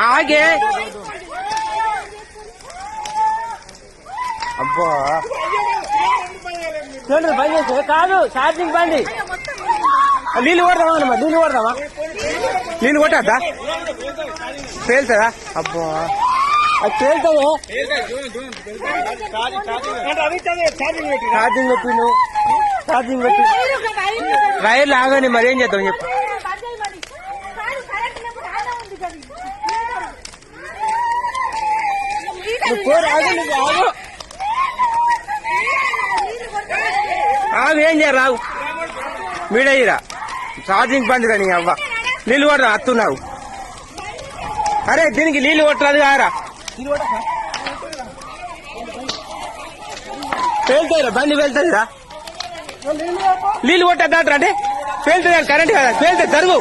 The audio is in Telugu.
ఆగే అబ్బా చూడండి బంద్ చేస్తే కాదు ఛార్జింగ్ బండి నీళ్ళు కొడదామా నీళ్ళు కొడదామా నీళ్ళు కొట్టద్దా పేలుతుందా అబ్బా అది పేలుతుంది ఛార్జింగ్ పెట్టి నువ్వు ఛార్జింగ్ పెట్టి వైర్లు ఆగని మరి ఏం చేద్దాం చెప్పు ఆగు ఏం చేయరు రావు మీడయ్యిరా ఛార్జింగ్ బంద్ కానీ అవ్వ నీళ్ళు కొట్టరా అత్తున్నావు అరే దీనికి నీళ్ళు కొట్టరాదు కారా పేలుతాయిరా బండి వెళ్తుందిరా నీళ్ళు కొట్టద్దాట్రా అంటే పేలుతుంది కరెంట్ కదా పేలితే జరుగు